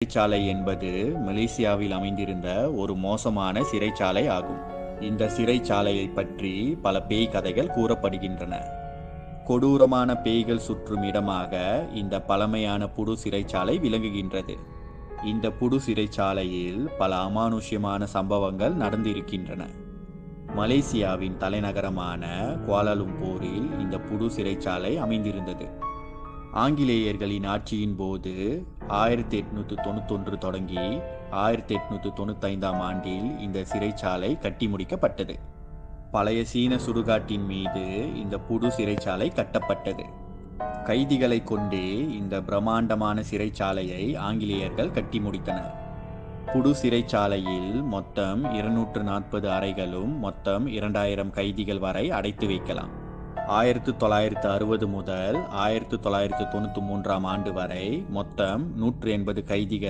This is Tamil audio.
சிறைச்சாலை என்பது மலேசியாவில் அமைந்திருந்த ஒரு மோசமான சிறைச்சாலை ஆகும். இந்த சிறைச்சாலையை பற்றி பல பேய் கதைகள் கூறப்படுகின்றன. கொடூரமான பேய்கள் சுற்றும் இடமாக இந்த பழமையான புடு சிறைச்சாலை விளங்குகின்றது. இந்த புடு சிறைச்சாலையில் பல அமானுஷ்யமான சம்பவங்கள் நடந்திருக்கின்றன. மலேசியாவின் தலைநகரமான குவாலாலும்பூரில் இந்த புடு சிறைச்சாலை அமைந்திருந்தது. ஆங்கிலேயர்களின் ஆட்சியின் போது 1891 தொடங்கி 1895 ஆண்டில் இந்த சிறைச்சாலை கட்டி முடிக்கப்பட்டது. பழைய சீன சுடுகாட்டின் மீது இந்த புடு சிறைச்சாலை கட்டப்பட்டது. கைதிகளை கொண்டே இந்த பிரம்மாண்டமான சிறைச்சாலையை ஆங்கிலேயர்கள் கட்டி முடித்தனர். புடு சிறைச்சாலையில் மொத்தம் 240 அறைகளும் மொத்தம் 2000 கைதிகள் வரை அடைத்து வைக்கலாம். 1960 முதல் 1993 ஆண்டு வரை மொத்தம் 180 கைதிகள்